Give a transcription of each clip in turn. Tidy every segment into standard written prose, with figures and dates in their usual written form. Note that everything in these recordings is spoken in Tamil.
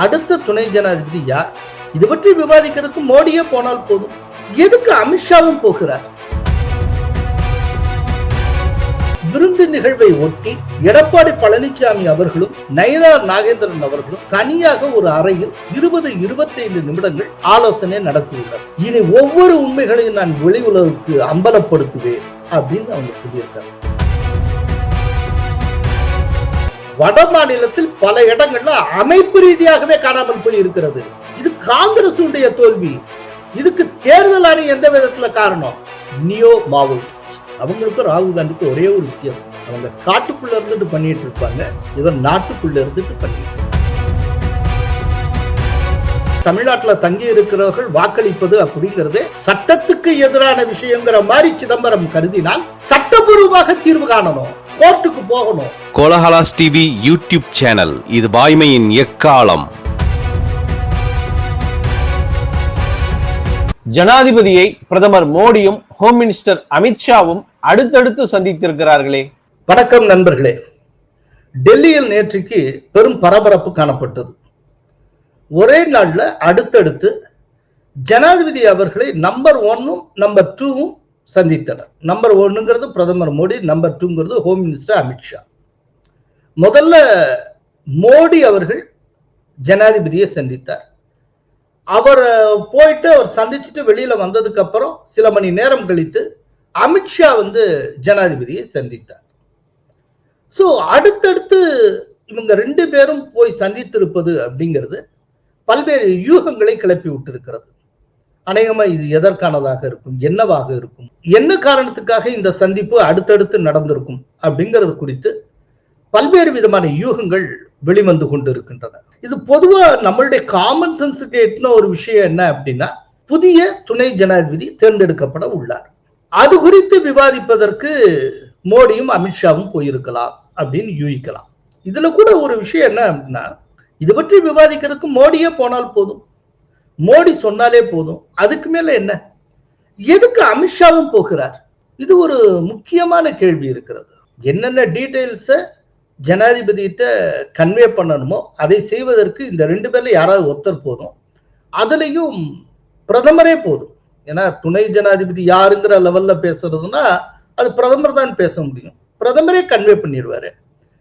அடுத்த துணை ஜனாதிபதி யார்? இது பற்றி விவாதிக்கிறதுக்கு மோடியே போனால் போதும். எதுக்கு அமித்ஷாவும் போகிறார்? விருந்து நிகழ்வை ஒட்டி எடப்பாடி பழனிசாமி அவர்களும் நயினார் நாகேந்திரன் அவர்களும் தனியாக ஒரு அறையில் 20-25 நிமிடங்கள் ஆலோசனை நடத்தியுள்ளனர். இனி ஒவ்வொரு உண்மைகளையும் நான் வெளி உலகுக்கு அம்பலப்படுத்துவேன் அப்படின்னு அவங்க சொல்லியிருக்காங்க. வட மாநிலத்தில் பல இடங்கள்ல அமைப்பு ரீதியாகவே காணாமல் போய் இருக்கிறது. இது காங்கிரஸ் தோல்வி. இதுக்கு தேர்தல் ஆணையம் எந்த விதத்துல காரணம்? Neo Maoist. அவங்களுக்கு ராகுல் காந்திக்கு ஒரே ஒரு வித்தியாசம், அவங்க காட்டுக்குள்ள இருந்துட்டு பண்ணிட்டு இருப்பாங்க, இவர் நாட்டுக்குள்ள இருந்துட்டு பண்ணிட்டு. தமிழ்நாட்டில் தங்கி இருக்கிறவர்கள் வாக்களிப்பது அப்படிங்கிறது சட்டத்துக்கு எதிரான விஷயங்கிற மாதிரி சிதம்பரம் கருதினால் சட்டபூர்வமாக தீர்வு காணணும், கோர்ட்டுக்கு போகணும். கோலஹலாஸ் டிவி யூடியூப் சேனல், இது வாய்மையின் எக்காலம். ஜனாதிபதியை பிரதமர் மோடியும் ஹோம் மினிஸ்டர் அமித்ஷாவும் அடுத்தடுத்து சந்தித்திருக்கிறார்களே. வணக்கம் நண்பர்களே. டெல்லியில் நேற்றுக்கு பெரும் பரபரப்பு காணப்பட்டது. ஒரே நாள்ல அடுத்தடுத்து ஜனாதிபதி அவர்களை நம்பர் 1ம் நம்பர் 2ம் சந்தித்தனர். நம்பர் 1ங்கிறது பிரதமர் Modi, number 2ங்கிறது home minister Amit Shah. முதல்ல மோடி அவர்கள் ஜனாதிபதியை சந்தித்தார். அவர் போயிட்டு அவர் சந்திச்சுட்டு வெளியில வந்ததுக்கு அப்புறம் சில மணி நேரம் கழித்து அமித்ஷா ஜனாதிபதியை சந்தித்தார். சோ அடுத்தடுத்து இவங்க 2 பேரும் போய் சந்தித்திருப்பது அப்படிங்கிறது பல்வேறு யூகங்களை கிளப்பி விட்டிருக்கிறது. அநேகமா இது எதற்கானதாக இருக்கும், என்னவாக இருக்கும், என்ன காரணத்துக்காக இந்த சந்திப்பு அடுத்தடுத்து நடந்திருக்கும் அப்படிங்கிறது குறித்து பல்வேறு விதமான யூகங்கள் வெளிவந்து கொண்டு இருக்கின்றன. இது பொதுவா நம்மளுடைய காமன் சென்ஸுக்கு எட்டின ஒரு விஷயம் என்ன அப்படின்னா, புதிய துணை ஜனாதிபதி தேர்ந்தெடுக்கப்பட உள்ளார். அது குறித்து விவாதிப்பதற்கு மோடியும் அமித்ஷாவும் போயிருக்கலாம் அப்படின்னு யூகிக்கலாம். இதுல கூட ஒரு விஷயம் என்ன அப்படின்னா, இது பற்றி விவாதிக்கிறதுக்கு மோடியே போனால் போதும், மோடி சொன்னாலே போதும், அதுக்கு மேல என்ன? எதுக்கு அமித்ஷாவும் போகிறார்? இது ஒரு முக்கியமான கேள்வி இருக்கிறது. என்னென்ன டீடைல்ஸ ஜனாதிபதியிட்ட கன்வே பண்ணணுமோ அதை செய்வதற்கு இந்த 2 பேர்ல யாராவது ஒருத்தர் போதும். அதுலயும் பிரதமரே போதும். ஏன்னா துணை ஜனாதிபதி யாருங்கிற லெவல்ல பேசுறதுன்னா அது பிரதமர் தான் பேச முடியும். பிரதமரே கன்வே பண்ணிடுவாரு.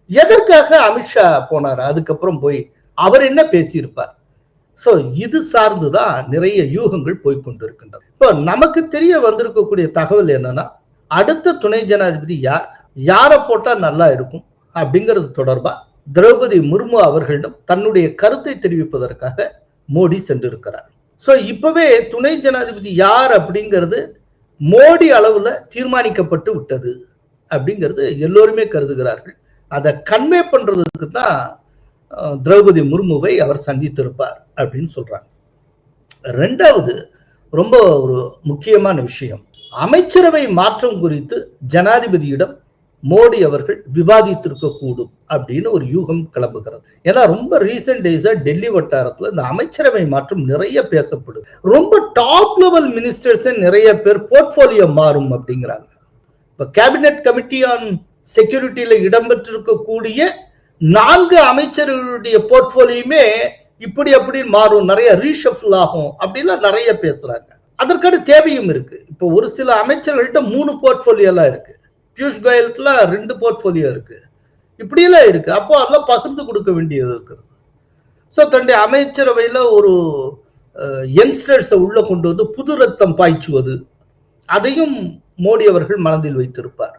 எதற்காக அமித்ஷா போனார்? அதுக்கப்புறம் போய் அவர் என்ன பேசியிருப்பார்? சோ இது சார்ந்துதான் நிறைய யூகங்கள் போய்கொண்டிருக்கின்றன. இப்போ நமக்கு தெரிய வந்திருக்கக்கூடிய தகவல் என்னன்னா, அடுத்த துணை ஜனாதிபதி யாரை போட்டா நல்லா இருக்கும் அப்படிங்கிறது தொடர்பா திரௌபதி முர்மு அவர்களிடம் தன்னுடைய கருத்தை தெரிவிப்பதற்காக மோடி சென்றிருக்கிறார். சோ இப்பவே துணை ஜனாதிபதி யார் அப்படிங்கிறது மோடி அளவுல தீர்மானிக்கப்பட்டு விட்டது அப்படிங்கிறது எல்லோருமே கருதுகிறார்கள். அதை கன்வே பண்றதுக்கு தான் திரௌபதி முர்முவை அவர் சந்தித்திருப்பார் அப்படின்னு சொல்றாங்க. 2வது ரொம்ப ஒரு முக்கியமான விஷயம், அமைச்சரவை மாற்றம் குறித்து ஜனாதிபதியிடம் மோடி அவர்கள் விவாதித்திருக்க கூடும் அப்படின்னு ஒரு யூகம் கிளம்புகிறது. ஏன்னா ரொம்ப ரீசெண்ட் டேஸா டெல்லி வட்டாரத்துல இந்த அமைச்சரவை மாற்றம் நிறைய பேசப்படுது. ரொம்ப டாப் லெவல் மினிஸ்டர்ஸ் நிறைய பேர் போர்ட்போலியோ மாறும் அப்படிங்கிறாங்க. இப்ப கேபினெட் கமிட்டி ஆன் செக்யூரிட்டியில இடம்பெற்றிருக்கக்கூடிய 4 அமைச்சர்களுடைய போர்ட்போலியுமே இப்படி அப்படி மாறும், நிறைய ரீஷஃபில் ஆகும் அப்படின்லாம் நிறைய பேசுறாங்க. அதற்கான தேவையும் இருக்கு. இப்போ ஒரு சில அமைச்சர்கள்ட்ட 3 போர்ட்போலியோ எல்லாம் இருக்கு. பியூஷ் கோயலுக்குலாம் 2 போர்ட்போலியோ இருக்கு. இப்படியெல்லாம் இருக்கு. அப்போ அதெல்லாம் பகிர்ந்து கொடுக்க வேண்டியது இருக்கிறது. ஸோ தன்னுடைய அமைச்சரவையில் ஒரு யங்ஸ்டர்ஸை உள்ள கொண்டு வந்து புது ரத்தம் பாய்ச்சுவது, அதையும் மோடி அவர்கள் மனதில் வைத்திருப்பார்.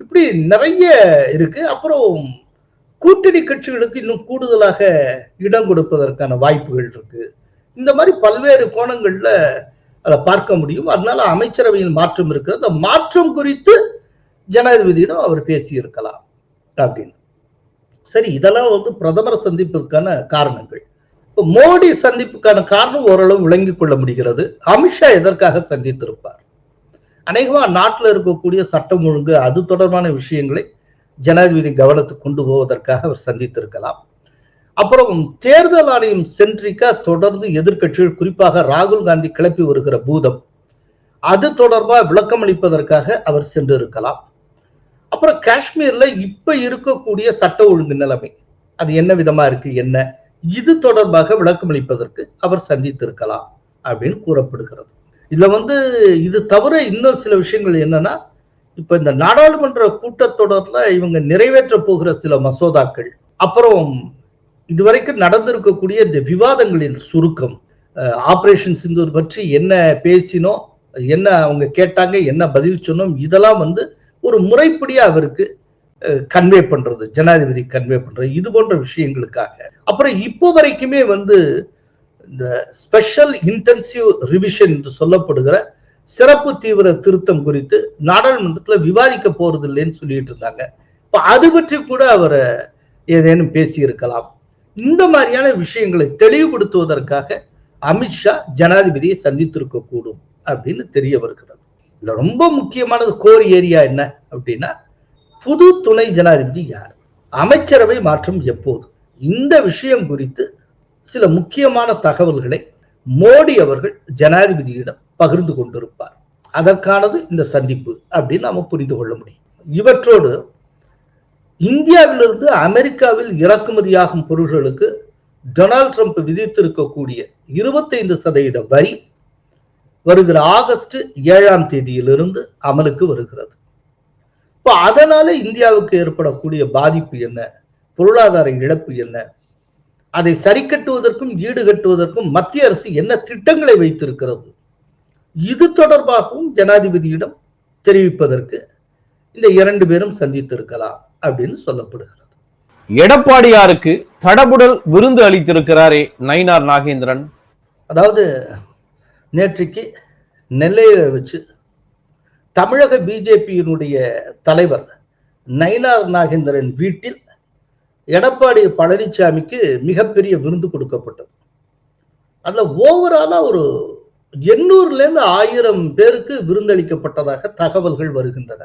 இப்படி நிறைய இருக்கு. அப்புறம் கூட்டணி கட்சிகளுக்கு இன்னும் கூடுதலாக இடம் கொடுப்பதற்கான வாய்ப்புகள் இருக்கு. இந்த மாதிரி பல்வேறு கோணங்கள்ல அதை பார்க்க முடியும். அதனால அமைச்சரவையில் மாற்றம் இருக்கிறது. அந்த மாற்றம் குறித்து ஜனாதிபதியிடம் அவர் பேசி இருக்கலாம் அப்படின்னு. சரி, இதெல்லாம் பிரதமர் சந்திப்புக்கான காரணங்கள். இப்போ மோடி சந்திப்புக்கான காரணம் ஓரளவு விளங்கிக் கொள்ள முடிகிறது. அமித்ஷா எதற்காக சந்தித்திருப்பார்? அநேகமா நாட்டில் இருக்கக்கூடிய சட்டம் ஒழுங்கு அது தொடர்பான விஷயங்களை ஜனாதிபதி கவனத்துக்கு கொண்டு போவதற்காக அவர் சந்தித்திருக்கலாம். அப்புறம் தேர்தல் ஆணையம் சென்ட்ரிக்கா தொடர்ந்து எதிர்கட்சிகள், குறிப்பாக ராகுல் காந்தி கிளப்பி வருகிற பூதம், அது தொடர்பா விளக்கம் அளிப்பதற்காக அவர் சென்று இருக்கலாம். அப்புறம் காஷ்மீர்ல இப்ப இருக்கக்கூடிய சட்ட ஒழுங்கு நிலைமை அது என்ன விதமா இருக்கு, என்ன இது தொடர்பாக விளக்கமளிப்பதற்கு அவர் சந்தித்திருக்கலாம் அப்படின்னு கூறப்படுகிறது. இதுல இது தவிர இன்னும் சில விஷயங்கள் என்னன்னா, இப்ப இந்த நாடாளுமன்ற கூட்டத்தொடர்ல இவங்க நிறைவேற்ற போகிற சில மசோதாக்கள், அப்புறம் இதுவரைக்கும் நடந்திருக்கக்கூடிய இந்த விவாதங்களின் சுருக்கம், ஆபரேஷன் சிந்தூர் பற்றி என்ன பேசினோம், என்ன அவங்க கேட்டாங்க, என்ன பதில் சொன்னோம், இதெல்லாம் ஒரு முறைப்படியா அவருக்கு கன்வே பண்றது, ஜனாதிபதி கன்வே பண்றது, இது போன்ற விஷயங்களுக்காக. அப்புறம் இப்போ வரைக்குமே இந்த ஸ்பெஷல் இன்டென்சிவ் ரிவிஷன் என்று சொல்லப்படுகிற சிறப்பு தீவிர திருத்தம் குறித்து நாடாளுமன்றத்தில் விவாதிக்க போறது இல்லைன்னு சொல்லிட்டு இருந்தாங்க. இப்ப அது பற்றி கூட அவர் ஏதேனும் பேசி இருக்கலாம். இந்த மாதிரியான விஷயங்களை தெளிவுபடுத்துவதற்காக அமித்ஷா ஜனாதிபதியை சந்தித்திருக்க கூடும் அப்படின்னு தெரிய வருகிறது. இதுல ரொம்ப முக்கியமானது கோர் ஏரியா என்ன அப்படின்னா, புது துணை ஜனாதிபதி யார், அமைச்சரவை மாற்றம் எப்போது, இந்த விஷயம் குறித்து சில முக்கியமான தகவல்களை மோடி அவர்கள் ஜனாதிபதியிடம் பகிர்ந்து கொண்டிருப்பார். அதற்கானது இந்த சந்திப்பு அப்படின்னு நாம புரிந்து கொள்ள முடியும். இவற்றோடு இந்தியாவிலிருந்து அமெரிக்காவில் இறக்குமதியாகும் பொருட்களுக்கு டொனால்ட் ட்ரம்ப் விதித்திருக்கக்கூடிய 25% வரி வருகிற ஆகஸ்ட் 7ஆம் தேதியிலிருந்து அமலுக்கு வருகிறது. இப்போ அதனால இந்தியாவுக்கு ஏற்படக்கூடிய பாதிப்பு என்ன, பொருளாதார இழப்பு என்ன, அதை சரி கட்டுவதற்கும் ஈடுகட்டுவதற்கும் மத்திய அரசு என்ன திட்டங்களை வைத்திருக்கிறது, இது தொடர்பாகவும் ஜனாதிபதியிடம் தெரிவிப்பதற்கு இந்த 2 பேரும் சந்தித்திருக்கலாம் அப்படின்னு சொல்லப்படுகிறது. எடப்பாடியாருக்கு தடபுடல் விருந்து அளித்திருக்கிறாரே நயினார் நாகேந்திரன். அதாவது நேற்றைக்கு நெல்லையில வச்சு தமிழக பிஜேபியினுடைய தலைவர் நயினார் நாகேந்திரன் வீட்டில் எடப்பாடி பழனிசாமிக்கு மிகப்பெரிய விருந்து கொடுக்கப்பட்டது. அதுல ஓவராலா ஒரு 800-1000 பேருக்கு விருந்தளிக்கப்பட்டதாக தகவல்கள் வருகின்றன.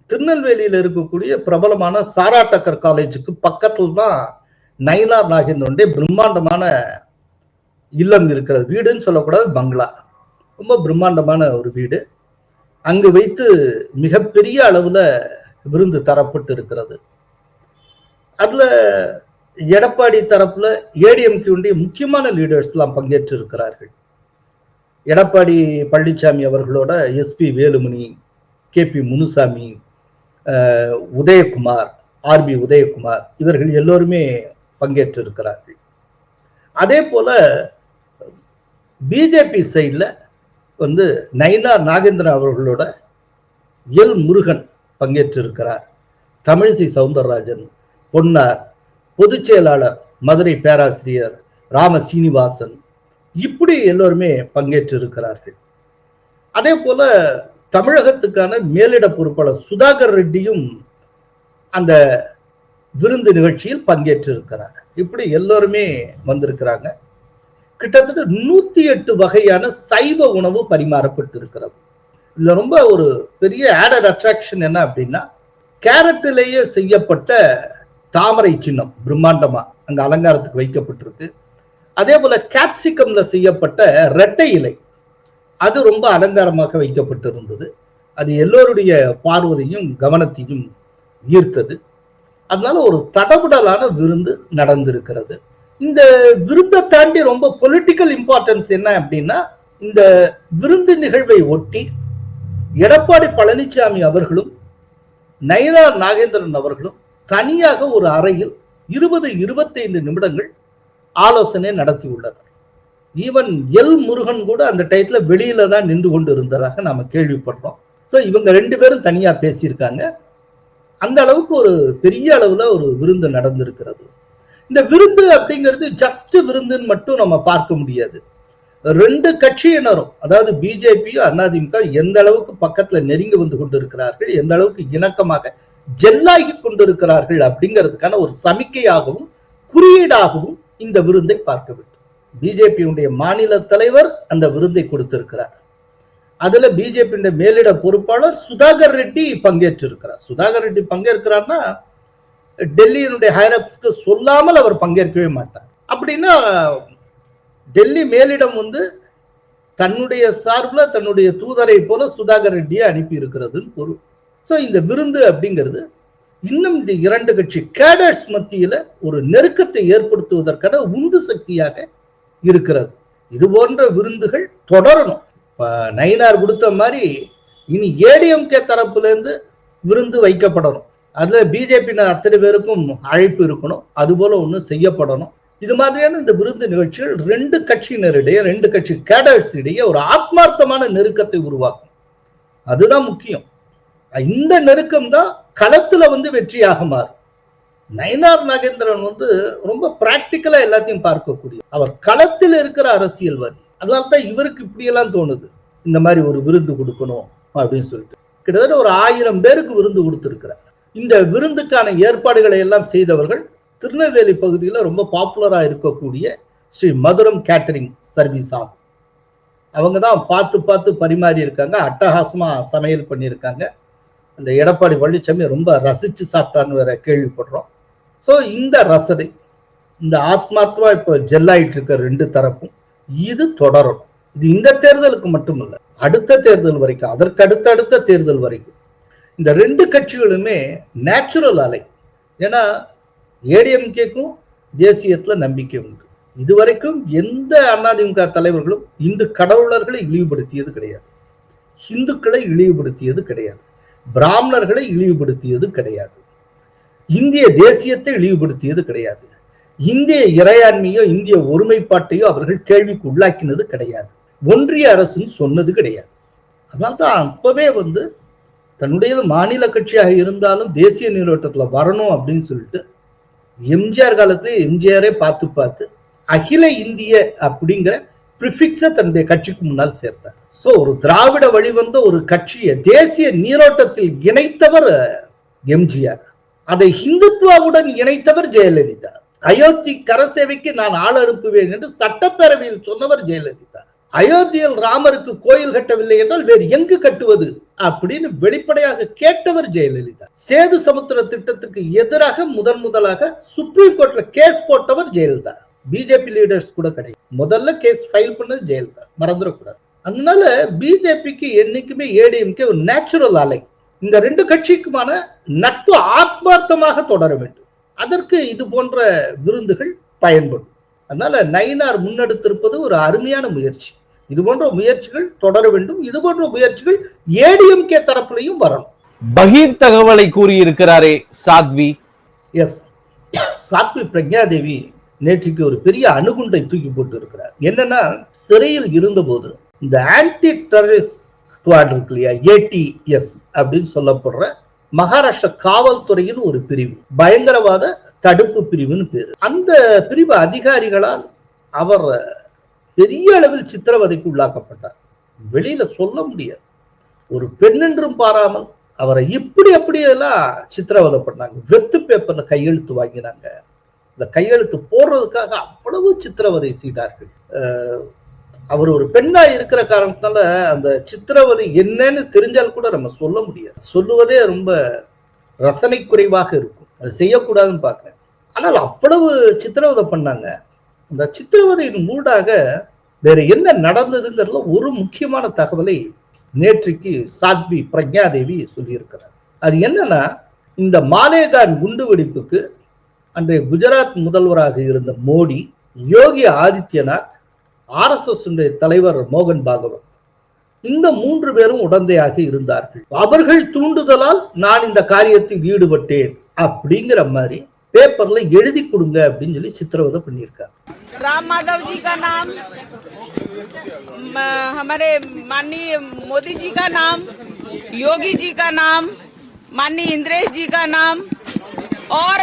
திருநெல்வேலியில் இருக்கக்கூடிய பிரபலமான சாரா டக்கர் காலேஜுக்கு பக்கத்தில் தான் நயினார் நாகேந்திரனுடைய பிரம்மாண்டமான இல்லம் இருக்கிறது. வீடுன்னு சொல்லக்கூடாது, பங்களா, ரொம்ப பிரம்மாண்டமான ஒரு வீடு. அங்கு வைத்து மிகப்பெரிய அளவுல விருந்து தரப்பட்டு இருக்கிறது. அதுல எடப்பாடி தரப்புல ஏடிஎம்கே முக்கியமான லீடர்ஸ் எல்லாம் பங்கேற்று இருக்கிறார்கள். எடப்பாடி பழனிசாமி அவர்களோட SP Velumani, KP Munusamy, Udhayakumar, RB Udhayakumar, இவர்கள் எல்லோருமே பங்கேற்று இருக்கிறார்கள். அதே போல பிஜேபி சைட்ல நயினார் நாகேந்திரன் அவர்களோட எல் முருகன் பங்கேற்று இருக்கிறார். தமிழிசை சவுந்தரராஜன், பொன்னார், பொதுச் செயலாளர் மதுரை பேராசிரியர் ராம சீனிவாசன், இப்படி எல்லோருமே பங்கேற்று இருக்கிறார்கள். அதே போல தமிழகத்துக்கான மேலிட பொறுப்பாளர் சுதாகர் ரெட்டியும் அந்த விருந்து நிகழ்ச்சியில் பங்கேற்று இருக்கிறார். இப்படி எல்லோருமே வந்திருக்கிறாங்க. கிட்டத்தட்ட 108 வகையான சைவ உணவு பரிமாறப்பட்டு இருக்கிறது. இதுல ரொம்ப ஒரு பெரிய ஆடட் அட்ராக்ஷன் என்ன அப்படின்னா, கேரட்டிலேயே செய்யப்பட்ட தாமரை சின்னம் பிரம்மாண்டமா அங்க அலங்காரத்துக்கு வைக்கப்பட்டிருக்கு. அதே போல கேப்சிகம்ல செய்யப்பட்ட இரட்டை இலை, அது ரொம்ப அலங்காரமாக வைக்கப்பட்டிருந்தது. அது எல்லோருடைய பார்வையையும் கவனத்தையும் ஈர்த்தது. அதனால ஒரு தடபுடலான விருந்து நடந்திருக்கிறது. இந்த விருந்தை தாண்டி ரொம்ப பொலிட்டிக்கல் இம்பார்ட்டன்ஸ் என்ன அப்படின்னா, இந்த விருந்து நிகழ்வை ஒட்டி எடப்பாடி பழனிசாமி அவர்களும் நயினார் நாகேந்திரன் அவர்களும் தனியாக ஒரு அறையில் 20-25 நிமிடங்கள் ஆலோசனை நடத்தி உள்ளனர். ஈவன் எல் முருகன் கூட அந்த டயத்துல வெளியில தான் நின்று கொண்டு இருந்ததாக நாம கேள்விப்படுறோம். ஸோ இவங்க 2 பேரும் தனியா பேசியிருக்காங்க. அந்த அளவுக்கு ஒரு பெரிய அளவுல ஒரு விருந்து நடந்திருக்கிறது. இந்த விருந்து அப்படிங்கிறது ஜஸ்ட் விருந்துன்னு மட்டும் நம்ம பார்க்க முடியாது. 2 கட்சியினரும், அதாவது பிஜேபியும் அதிமுக எந்த அளவுக்கு பக்கத்துல நெருங்கி வந்து கொண்டிருக்கிறார்கள், எந்த அளவுக்கு இணக்கமாக ஜெல்லாகி கொண்டிருக்கிறார்கள் அப்படிங்கிறதுக்கான ஒரு சமிக்கையாகவும் குறியீடாகவும் இந்த விருந்தை பார்க்க வேண்டும். பிஜேபியுடைய மாநில தலைவர் அந்த விருந்தை கொடுத்திருக்கிறார். அதுல பிஜேபி மேலிட பொறுப்பாளர் சுதாகர் ரெட்டி பங்கேற்றிருக்கிறார். சுதாகர் ரெட்டி பங்கேற்கிறார்னா டெல்லியினுடைய ஹைரப்ஸ்க்கு சொல்லாமல் அவர் பங்கேற்கவே மாட்டார். அப்படின்னா டெல்லி மேலிடம் தன்னுடைய சார்பில் தன்னுடைய தூதரை போல சுதாகர் ரெட்டியை அனுப்பி இருக்கிறதுன்னு பொருள். ஸோ இந்த விருந்து அப்படிங்கிறது இன்னும் இந்த இரண்டு கட்சி கேடர்ஸ் மத்தியில ஒரு நெருக்கத்தை ஏற்படுத்துவதற்கான உந்து சக்தியாக இருக்கிறது. இது போன்ற விருந்துகள் தொடரணும். நயினார் கொடுத்த மாதிரி இனி ஏடிஎம்கே தரப்புல இருந்து விருந்து வைக்கப்படணும். அதுல பிஜேபி அத்தனை பேருக்கும் அழைப்பு இருக்கணும். அது போல ஒண்ணு செய்யப்படணும். இது மாதிரியான இந்த விருந்து நிகழ்ச்சிகள் ரெண்டு கட்சியினரிடையே, ரெண்டு கட்சி கேடர்ஸ் இடையே ஒரு ஆத்மார்த்தமான நெருக்கத்தை உருவாக்கும். அதுதான் முக்கியம். இந்த நெருக்கம் தான் களத்துல வெற்றியாக மாறும். நயினார் நாகேந்திரன் ரொம்ப பிராக்டிக்கலா எல்லாத்தையும் பார்க்கக்கூடிய அவர் களத்தில் இருக்கிற அரசியல்வாதி. அதனால்தான் இவருக்கு இப்படி எல்லாம் தோணுது, இந்த மாதிரி ஒரு விருந்து கொடுக்கணும் அப்படின்னு சொல்லிட்டு. கிட்டத்தட்ட ஒரு 1000 பேருக்கு விருந்து கொடுத்திருக்கிறார். இந்த விருந்துக்கான ஏற்பாடுகளை எல்லாம் செய்தவர்கள் திருநெல்வேலி பகுதியில் ரொம்ப பாப்புலரா இருக்கக்கூடிய ஸ்ரீ மதுரம் கேட்டரிங் சர்வீஸ் ஆகும். அவங்க தான் பார்த்து பார்த்து பரிமாறி இருக்காங்க, அட்டகாசமா சமையல் பண்ணியிருக்காங்க. அந்த எடப்பாடி பழனிசாமி ரொம்ப ரசிச்சு சாப்பிட்டான்னு வேற கேள்விப்படுறோம். ஸோ இந்த ரசனை, இந்த ஆத்மாத்மா இப்போ ஜெல்லாயிட்டு இருக்க ரெண்டு தரப்பும் இது தொடரும். இது இந்த தேர்தலுக்கு மட்டுமல்ல, அடுத்த தேர்தல் வரைக்கும், அதற்கு அடுத்த தேர்தல் வரைக்கும் இந்த ரெண்டு கட்சிகளுமே நேச்சுரல் அலை. ஏன்னா ஏடிஎம்கேக்கும் தேசியத்துல நம்பிக்கை உண்டு. இதுவரைக்கும் எந்த அதிமுக தலைவர்களும் இந்து கடவுளர்களை இழிவுபடுத்தியது கிடையாது, இந்துக்களை இழிவுபடுத்தியது கிடையாது, பிராமணர்களை இழிவுபடுத்தியது கிடையாது, இந்திய தேசியத்தை இழிவுபடுத்தியது கிடையாது, இந்திய இறையாண்மையோ இந்திய ஒருமைப்பாட்டையோ அவர்கள் கேள்விக்கு உள்ளாக்கினது கிடையாது, ஒன்றிய அரசுன்னு சொன்னது கிடையாது. அதனால்தான் அப்பவே தன்னுடையது மாநில கட்சியாக இருந்தாலும் தேசிய நீரோட்டத்துல வரணும் அப்படின்னு சொல்லிட்டு எம்ஜிஆர் காலத்துல எம்ஜிஆரே பார்த்து அகில இந்திய அப்படிங்கிற பிரிஃபிக்ஸை தன்னுடைய கட்சிக்கு முன்னால் சேர்த்தார். சோ ஒரு திராவிட வழிவந்த ஒரு கட்சியை தேசிய நீரோட்டத்தில் இணைத்தவர் எம்ஜிஆர், அதை இந்துத்துவாவுடன் இணைத்தவர் ஜெயலலிதா. அயோத்தி கரசேவைக்கு நான் ஆள் அனுப்புவேன் என்று சட்டப்பேரவையில் சொன்னவர் ஜெயலலிதா. அயோத்தியில் ராமருக்கு கோயில் கட்டவில்லை என்றால் வேறு எங்கு கட்டுவது அப்படின்னு வெளிப்படையாக கேட்டவர் ஜெயலலிதா. சேது சமுத்திர திட்டத்துக்கு எதிராக முதலாக சுப்ரீம் கோர்ட்ல கேஸ் போட்டவர் ஜெயலலிதா. பிஜேபி லீடர்ஸ் கூட கிடையாது, முதல்ல கேஸ் ஃபைல் பண்ணது ஜெயலலிதா, மறந்துடக்கூடாது. அதனால பிஜேபிக்கு என்னைக்குமே ஏடிஎம்கே ஒரு நேச்சுரல் அலை. இந்த ரெண்டு கட்சிக்குமான நட்பு ஆத்மார்த்தமாக தொடர வேண்டும். அதற்கு இது போன்ற விருந்துகள் பயன்படும். அதனால நயினார் முன்னெடுத்திருப்பது ஒரு அருமையான முயற்சி. இது போன்ற முயற்சிகள் தொடர வேண்டும். இது போன்ற முயற்சிகள் ஏடிஎம்கே தரப்புலையும் வரணும். பகீர் தகவலை கூறியிருக்கிறாரே சாத்வி. எஸ், சாத்வி பிரக்ஞாதேவி நேற்றுக்கு ஒரு பெரிய அணுகுண்டை தூக்கி போட்டு இருக்கிறார். என்னன்னா, சிறையில் இருந்தபோது இந்த ஆன்டி டெரரிஸ்ட் ஸ்குவாட் இருக்கு இல்லையா, ஏடிஎஸ் அப்படின்னு சொல்லப்படுற மகாராஷ்டிரா காவல்துறையின் ஒரு பிரிவு, பயங்கரவாத தடுப்பு பிரிவுன்னு பேரு. அந்த பிரிவு அதிகாரிகளால் அவர் பெரிய அளவில் சித்திரவதைக்கு உள்ளாக்கப்பட்டார். வெளியில சொல்ல முடியாது. ஒரு பெண் என்றும் பாராமல் அவரை அப்படியெல்லாம் சித்திரவதை பண்ணாங்க. வெத்து பேப்பர்ல கையெழுத்து வாங்கினாங்க. இந்த கையெழுத்து போடுறதுக்காக அவ்வளவு சித்திரவதை செய்தார்கள். அவர் ஒரு பெண்ணா இருக்கிற காரணத்தால அந்த சித்திரவதை என்னன்னு தெரிஞ்சால் கூட நம்ம சொல்ல முடியாது. சொல்லுவதே ரொம்ப ரசனை குறைவாக இருக்கும். அது செய்யக்கூடாதுன்னு பாக்குறேன். ஆனால் அவ்வளவு சித்திரவதை பண்ணாங்க. அந்த சித்திரவதையின் மூடாக வேற என்ன நடந்ததுங்கிறதுல ஒரு முக்கியமான தகவலை நேற்றுக்கு சாத்வி பிரக்ஞாதேவி சொல்லியிருக்கிறார். அது என்னன்னா, இந்த மாலேகான் குண்டு வெடிப்புக்கு அன்றைய குஜராத் முதல்வராக இருந்த மோடி, யோகி ஆதித்யநாத், RSS தலைவர் மோகன் பாகவத், இந்த 3 பேரும் உடந்தையாக இருந்தார்கள். அவர்கள் தூண்டுதலால் நான் இந்த காரியத்தில் ஈடுபட்டேன் அப்படிங்கிற மாதிரி பேப்பர்ல எழுதி கொடுங்க அப்படின்னு சொல்லி சித்திரவதை பண்ணியிருக்காங்க. राम माधव जी का नाम, हमारे माननीय मोदी जी का नाम, योगी जी का नाम, माननीय इंद्रेश जी का नाम और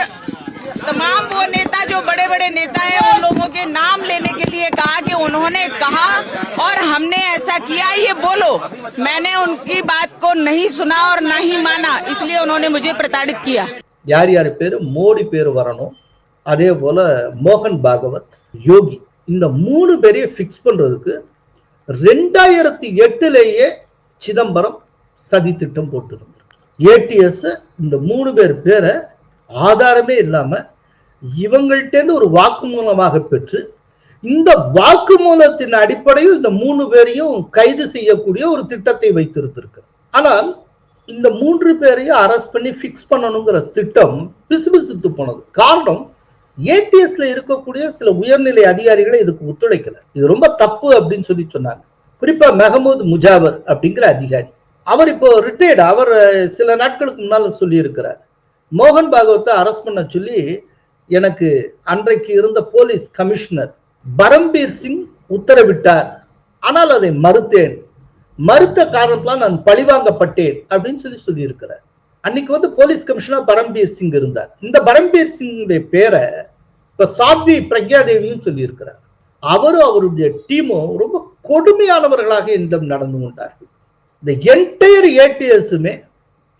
तमाम वो नेता जो बड़े बड़े नेता हैं उन लोगों के नाम लेने के लिए कहा कि उन्होंने कहा और हमने ऐसा किया, ये बोलो। मैंने उनकी बात को नहीं सुना और ना ही माना, इसलिए उन्होंने मुझे प्रताड़ित किया. யார் யார் பேரு மோடி பேரு வரணும், அதே போல மோகன் பாகவத், யோகி, இந்த 3 பேரையும் பிக்ஸ் பண்றதுக்கு 2008 சிதம்பரம் சதி திட்டம் போட்டிருந்தார். ஏடிஎஸ் இந்த 3 பேர் பேரை ஆதாரமே இல்லாம இவங்கள்ட்ட இருந்து ஒரு வாக்குமூலமாக பெற்று, இந்த வாக்குமூலத்தின் அடிப்படையில் இந்த 3 பேரையும் கைது செய்யக்கூடிய ஒரு திட்டத்தை வைத்திருந்திருக்கிறார். ஆனால் இந்த 3 பேரையும் அரெஸ்ட் பண்ணி பிக்ஸ் பண்ணணுங்கிற திட்டம் பிசுபிசுத்து போனது. காரணம், ஏடிஎஸ்ல இருக்கக்கூடிய சில உயர்நிலை அதிகாரிகளை இதுக்கு ஒத்துழைக்கல. இது ரொம்ப தப்பு அப்படின்னு சொல்லி சொன்னாங்க. குறிப்பா மெஹமூத் முஜாவர் அப்படிங்கிற அதிகாரி, அவர் இப்போ ரிட்டையர்டு. அவர் சில நாட்களுக்கு முன்னால சொல்லி இருக்கிறார், மோகன் பாகவத்தை அரெஸ்ட் பண்ண சொல்லி எனக்கு அன்றைக்கு இருந்த போலீஸ் கமிஷனர் பரம்பீர் சிங் உத்தரவிட்டார், ஆனால் அதை மறுத்தேன், மறுத்த காரணத்தால் நான் பழிவாங்கப்பட்டேன் அப்படின்னு சொல்லி இருக்கிறார். அன்னைக்கு போலீஸ் கமிஷனர் பரம்பீர் சிங் இருந்தார். இந்த பரம்பீர் சிங் பேரை இப்ப சாத்வி பிரக்யா தேவியும் சொல்லி இருக்கிறார். அவரும் அவருடைய டீமும் ரொம்ப கொடுமையானவர்களாக என்னிடம் நடந்து கொண்டார்கள். இந்த என்டையர் ஏடிஎஸ்மே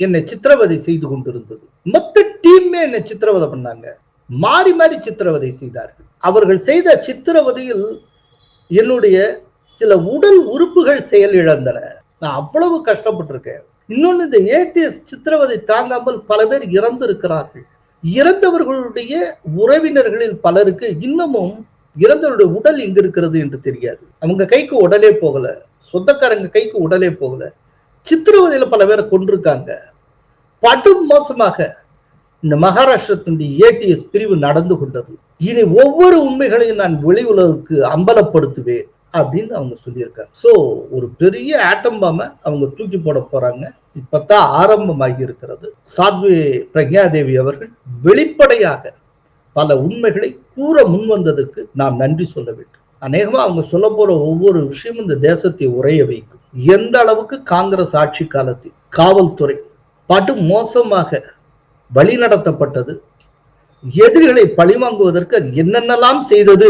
என்னை சித்திரவதை செய்து கொண்டிருந்தது. மொத்த டீமே என்னை சித்திரவதை பண்ணாங்க, மாறி மாறி சித்திரவதை செய்தார்கள். அவர்கள் செய்த சித்திரவதையில் என்னுடைய சில உடல் உறுப்புகள் செயல் இழந்தன. நான் அவ்வளவு கஷ்டப்பட்டிருக்கேன். இன்னொன்னு, இந்த ஏடிஎஸ் சித்திரவதை தாங்காமல் பல பேர் இறந்து இருக்கிறார்கள். இறந்தவர்களுடைய உறவினர்களில் பலருக்கு இன்னமும் இறந்தவருடைய உடல் எங்க இருக்கிறது என்று தெரியாது. அவங்க கைக்கு உடலே போகல, சொந்தக்காரங்க கைக்கு உடலே போகல. சித்திரவதையில பல பேரை கொண்டிருக்காங்க. படும் மோசமாக இந்த மகாராஷ்டிரத்தினுடைய ஏடிஎஸ் பிரிவு நடந்து கொண்டது. இனி ஒவ்வொரு உண்மைகளையும் நான் வெளி உலகுக்கு அம்பலப்படுத்துவேன் அப்படின்னு அவங்க சொல்லியிருக்காங்க. சோ ஒரு பெரிய ஆட்டம் பாம அவங்க தூக்கி போட போறாங்க. இப்பதான் ஆரம்பமாகி இருக்கிறது. சாத்வி பிரக்யா தேவி அவர்கள் வெளிப்படையாக பல உண்மைகளை கூற முன்வந்ததுக்கு நாம் நன்றி சொல்ல வேண்டும். அநேகமா அவங்க சொல்ல போற ஒவ்வொரு விஷயமும் இந்த தேசத்தை உறைய வைக்கும். எந்த அளவுக்கு காங்கிரஸ் ஆட்சி காலத்தில் காவல்துறை படு மோசமாக வழிநடத்தப்பட்டது, எதிரிகளை பழிவாங்குவதற்கு அது என்னென்னலாம் செய்தது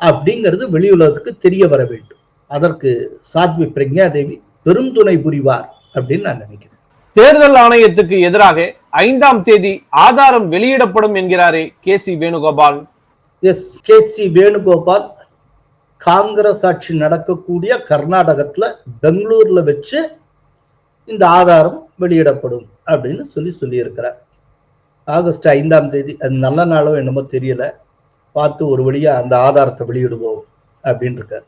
அப்படிங்கிறது வெளியுலகத்துக்கு தெரிய வர வேண்டும். அதற்கு சாத்வி பிரக்யா தேவி பெரும் துணை புரிவார் அப்படின்னு நான் நினைக்கிறேன். தேர்தல் ஆணையத்துக்கு எதிராக 5ஆம் தேதி ஆதாரம் வெளியிடப்படும் என்கிறாரே KC. Venugopal. S, KC. Venugopal Congress ஆட்சி நடக்கக்கூடிய கர்நாடகத்துல பெங்களூர்ல வச்சு இந்த ஆதாரம் வெளியிடப்படும் அப்படின்னு சொல்லி இருக்கிறார். ஆகஸ்ட் 5ஆம் தேதி, அது நல்ல நாளோ என்னமோ தெரியல, பார்த்து ஒரு வழியா அந்த ஆதாரத்தை வெளியிடுவோம் அப்படின்னு இருக்கார்.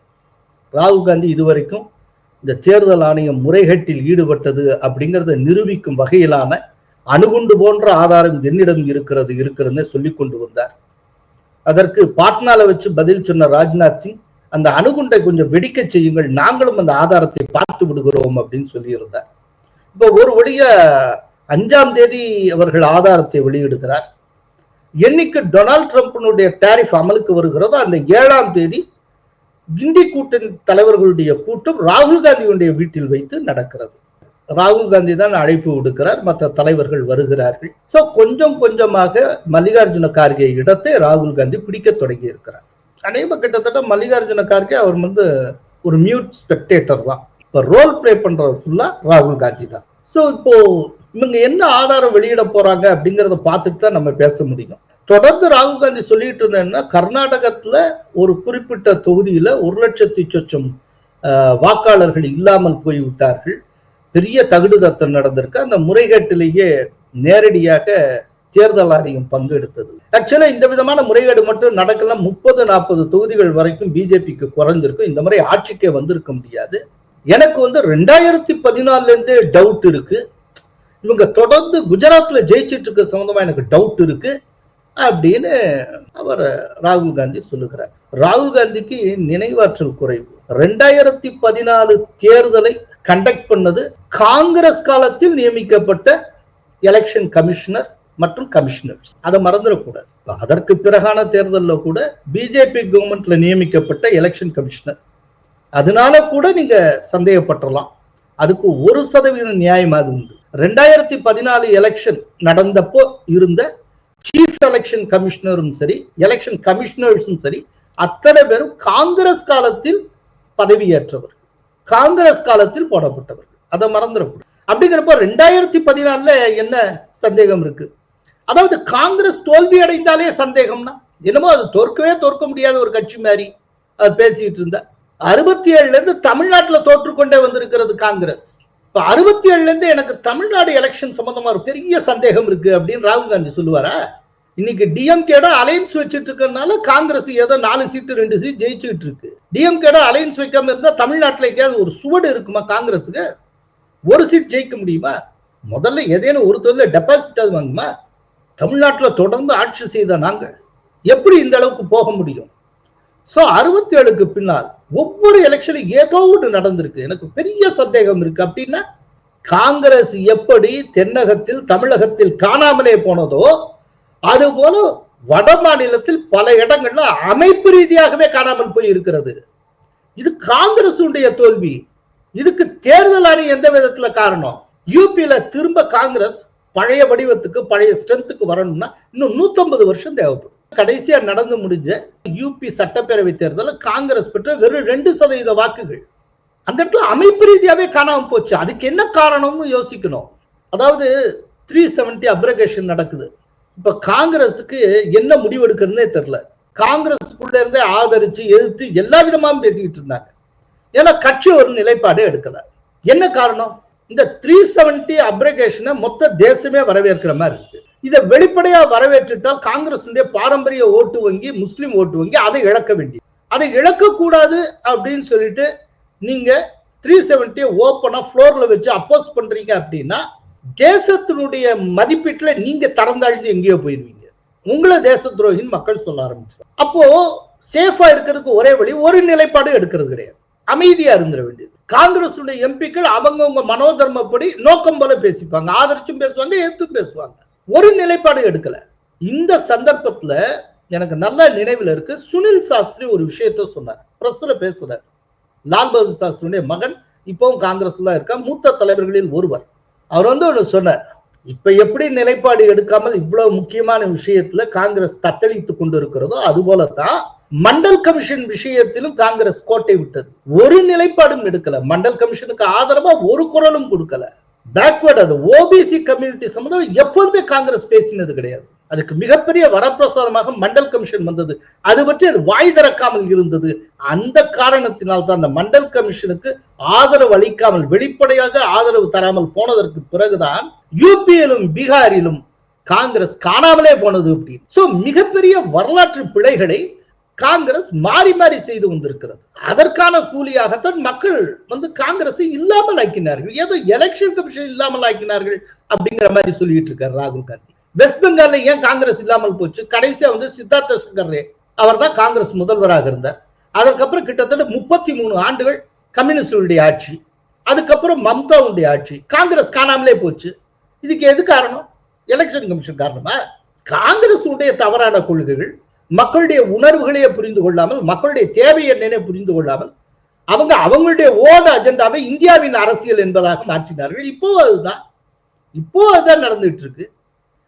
ராகுல் காந்தி இதுவரைக்கும் இந்த தேர்தல் ஆணையம் முறைகேட்டில் ஈடுபட்டது அப்படிங்கிறத நிரூபிக்கும் வகையிலான அணுகுண்டு போன்ற ஆதாரம் என்னிடம் இருக்கிறதுன்னு சொல்லி கொண்டு வந்தார். அதற்கு பாட்னால வச்சு பதில் சொன்ன ராஜ்நாத் சிங், அந்த அணுகுண்டை கொஞ்சம் வெடிக்க செய்யுங்கள், நாங்களும் அந்த ஆதாரத்தை பார்த்து விடுகிறோம் அப்படின்னு சொல்லி இருந்தார். இப்போ ஒரு வழியா 5ஆம் தேதி அவர்கள் ஆதாரத்தை வெளியிடுகிறார். என்னைக்கு டொனால்ட் ட்ரம்பினுடைய டாரிஃப் அமலுக்கு வருகிறதோ அந்த 7ஆம் தேதி கிண்டி கூட்டணி தலைவர்களுடைய கூட்டம் ராகுல் காந்தியுடைய வீட்டில் வைத்து நடக்கிறது. ராகுல் காந்தி தான் அழைப்பு விடுக்கிறார், மற்ற தலைவர்கள் வருகிறார்கள். சோ கொஞ்சம் கொஞ்சமாக மல்லிகார்ஜுன கார்கே இடத்தை ராகுல் காந்தி பிடிக்க தொடங்கி இருக்கிறார். அநேகமா கிட்டத்தட்ட மல்லிகார்ஜுன கார்கே அவர் ஒரு மியூட் ஸ்பெக்டேட்டர் தான். இப்ப ரோல் பிளே பண்றது ஃபுல்லா ராகுல் காந்தி தான். சோ இப்போ இவங்க என்ன ஆதாரம் வெளியிட போறாங்க அப்படிங்கறத பார்த்துட்டு தான் நம்ம பேச முடியும். தொடர்ந்து ராகுல் காந்தி சொல்லிட்டு இருந்தேன்னா, கர்நாடகத்துல ஒரு குறிப்பிட்ட தொகுதியில 1 லட்சத்தி சொச்சம் வாக்காளர்கள் இல்லாமல் போய்விட்டார்கள், பெரிய தகுடுதத்தம் நடந்திருக்கு, அந்த முறைகேட்டிலேயே நேரடியாக தேர்தல் ஆணையம் பங்கெடுத்தது. ஆக்சுவலா இந்த விதமான முறைகேடு மட்டும் நடக்கலாம் 30-40 தொகுதிகள் வரைக்கும் பிஜேபிக்கு குறைஞ்சிருக்கும். இந்த முறை ஆட்சிக்கே வந்திருக்க முடியாது. எனக்கு 2014 இருந்தே டவுட் இருக்கு, இவங்க தொடர்ந்து குஜராத்ல ஜெயிச்சிட்டு இருக்க சம்பந்தமா எனக்கு டவுட் இருக்கு அப்படின்னு அவர் ராகுல் காந்தி சொல்லுகிறார். ராகுல் காந்திக்கு நினைவாற்றல் குறைவு. 2014 தேர்தலை கண்டக்ட் பண்ணது காங்கிரஸ் காலத்தில் நியமிக்கப்பட்ட எலெக்ஷன் கமிஷனர் மற்றும் கமிஷனர்ஸ், அதை மறந்துடக்கூடாது. அதற்கு பிறகான தேர்தலில் கூட பிஜேபி கவர்மெண்ட்ல நியமிக்கப்பட்ட எலெக்ஷன் கமிஷனர், அதனால கூட நீங்க சந்தேகப்பட்டலாம். அதுக்கு 1% நியாயமாக உண்டு. 2014 எலெக்ஷன் நடந்தப்போ இருந்த சீஃப் எலெக்ஷன் கமிஷனரும் சரி, எலெக்ஷன் கமிஷனர்ஸும் சரி, அத்தனை பேரும் காங்கிரஸ் காலத்தில் பதவியேற்றவர், காங்கிரஸ் காலத்தில் போடப்பட்டவர்கள், அதை மறந்துடக்கூடாது. அப்படிங்கிறப்போ 2014 என்ன சந்தேகம் இருக்கு? அதாவது காங்கிரஸ் தோல்வி அடைந்தாலே சந்தேகம்னா என்னமோ அது தோற்க முடியாத ஒரு கட்சி மாதிரி அது பேசிட்டு இருந்தா. 67 இருந்து தமிழ்நாட்டில் தோற்றுக்கொண்டே வந்திருக்கிறது காங்கிரஸ். இப்ப 67 இருந்து எனக்கு தமிழ்நாடு எலெக்ஷன் சம்பந்தமா ஒரு பெரிய சந்தேகம் இருக்கு அப்படின்னு ராகுல் காந்தி சொல்லுவாரா? இன்னைக்கு டிஎம்கேட அலையன்ஸ் வச்சிட்டு இருக்கனால காங்கிரஸ் ஏதோ 4 சீட்டு 2 சீட் ஜெயிச்சுட்டு இருக்கு. டிஎம்கேட அலையன்ஸ் வைக்காம இருந்தா தமிழ்நாட்டில் எங்கேயாவது ஒரு சுவடு இருக்குமா காங்கிரஸுக்கு? ஒரு சீட் ஜெயிக்க முடியுமா? முதல்ல ஏதேனும் ஒரு தொழில டெபாசிட் அது வாங்குமா? தமிழ்நாட்டில் தொடர்ந்து ஆட்சி செய்த நாங்கள் எப்படி இந்த அளவுக்கு போக முடியும்? சோ 67க்கு பின்னால் ஒவ்வொரு எலெக்ஷனும் ஏதோ ஒன்று நடந்திருக்கு. எனக்கு பெரிய சந்தேகம் இருக்கு. அப்படின்னா காங்கிரஸ் எப்படி தென்னகத்தில் தமிழகத்தில் காணாமலே போனதோ அதுபோல வட மாநிலத்தில் பல இடங்கள்ல அமைப்பு ரீதியாகவே காணாமல் போய் இருக்கிறது. இது காங்கிரஸ் தோல்வி. இதுக்கு தேர்தல் ஆணையம் எந்த விதத்துல காரணம்? யூபியில திரும்ப காங்கிரஸ் பழைய வடிவத்துக்கு பழைய ஸ்ட்ரென்த்துக்கு வரணும்னா இன்னும் 150 வருஷம் தேவைப்படும். கடைசியா நடந்து முடிஞ்ச யூபி சட்டப்பேரவை தேர்தலில் காங்கிரஸ் பெற்ற வெறும் 2% வாக்குகள். அந்த இடத்துல அமைப்பு ரீதியாவே காணாம போச்சு. அதுக்கு என்ன காரணம்னு யோசிக்கணும். அதாவது 370 அப்ரகேஷன் நடக்குது. இப்ப காங்கிரஸுக்கு என்ன முடிவெடுக்கிறதுனே தெரியல. காங்கிரஸுக்குள்ள இருந்தே ஆதரிச்சு எதிர்த்து எல்லா விதமாவும் பேசிக்கிட்டு இருந்தாங்க. ஏன்னா கட்சி ஒரு நிலைப்பாடு எடுக்கல. என்ன காரணம்? இந்த 370 அப்ரகேஷனை மொத்த தேசமே வரவேற்கிற மாதிரி இருக்கு. இதை வெளிப்படையா வரவேற்றுட்டால் காங்கிரஸ் பாரம்பரிய ஓட்டு வங்கி, முஸ்லிம் ஓட்டு வங்கி அதை இழக்க வேண்டியது. அதை இழக்க கூடாது அப்படின்னு சொல்லிட்டு நீங்க 370 ஓப்பனா ஃப்ளோர்ல வச்சு அப்போஸ் பண்றீங்க அப்படின்னா தேசத்தினுடைய மதிப்பீட்டுல நீங்க தரந்தாழ்ந்து எங்கேயோ போயிருவீங்க. உங்களை தேச துரோகின்னு மக்கள் சொல்ல ஆரம்பிச்சு. அப்போ சேஃபா இருக்கிறதுக்கு ஒரே வழி ஒரு நிலைப்பாடு எடுக்கிறது கிடையாது. அமைதியா இருந்துட வேண்டியது. காங்கிரஸ் எம்பிக்கள் அவங்கவுங்க மனோதர்மப்படி நோக்கம் போல பேசிப்பாங்க. ஆதரிச்சும் பேசுவாங்க, எதிர்த்தும் பேசுவாங்க. ஒரு நிலைப்பாடு எடுக்கல. இந்த சந்தர்ப்பத்துல எனக்கு நல்ல நினைவில் இருக்கு, சுனில் சாஸ்திரி ஒரு விஷயத்த சொன்னார். பிரஸ்ல பேசுறார். லால் பகதூர் சாஸ்திரியுடைய மகன் இப்பவும் காங்கிரஸ்ல இருக்க மூத்த தலைவர்களில் ஒருவர். அவர் ஒன்று சொன்னார், இப்ப எப்படி நிலைப்பாடு எடுக்காமல் இவ்வளவு முக்கியமான விஷயத்துல காங்கிரஸ் தத்தளித்துக் கொண்டு இருக்கிறதோ அது போலதான் மண்டல் கமிஷன் விஷயத்திலும் காங்கிரஸ் கோட்டை விட்டது. ஒரு நிலைப்பாடும் எடுக்கல. மண்டல் கமிஷனுக்கு ஆதரவா ஒரு குரலும் கொடுக்கல. பேக்வர்ட், அது ஓபிசி கம்யூனிட்டி சம்பந்தம் எப்போதுமே காங்கிரஸ் பேசினது கிடையாது. அதுக்கு மிகப்பெரிய வரப்பிரசாதமாக மண்டல் கமிஷன் வந்தது. அது பற்றி அது வாய் திறக்காமல் இருந்தது. அந்த காரணத்தினால் தான் அந்த மண்டல் கமிஷனுக்கு ஆதரவு அளிக்காமல், வெளிப்படையாக ஆதரவு தராமல் போனதற்கு பிறகுதான் யூபியிலும் பீகாரிலும் காங்கிரஸ் காணாமலே போனது. அப்படி சோ மிகப்பெரிய வரலாற்று பிழைகளை காங்கிரஸ் மாறி மாறி செய்து வந்திருக்கிறது. அதற்கான கூலியாகத்தான் மக்கள் காங்கிரஸை இல்லாமல் ஆக்கினார்கள். ஏதோ எலெக்ஷன் கமிஷன் இல்லாமல் ஆக்கினார்கள் அப்படிங்கிற மாதிரி சொல்லிட்டு இருக்காரு ராகுல் காந்தி. வெஸ்ட் பெங்கால்ல ஏன் காங்கிரஸ் இல்லாமல் போச்சு? கடைசியா சித்தார்த்த சங்கர் ரே அவர் தான் காங்கிரஸ் முதல்வராக இருந்தார். அதற்கப்புறம் கிட்டத்தட்ட 33 ஆண்டுகள் கம்யூனிஸ்டுடைய ஆட்சி. அதுக்கப்புறம் மம்தாவுடைய ஆட்சி. காங்கிரஸ் காணாமலே போச்சு. இதுக்கு எது காரணம்? எலெக்ஷன் கமிஷன் காரணமா? காங்கிரஸ் உடைய தவறான கொள்கைகள், மக்களுடைய உணர்வுகளையே புரிந்து கொள்ளாமல், மக்களுடைய தேவை என்னன்னே புரிந்து கொள்ளாமல் அவங்களுடைய ஓட அஜெண்டாவை இந்தியாவின் அரசியல் என்பதாக மாற்றினார்கள். இப்போ அதுதான் நடந்துட்டு இருக்கு.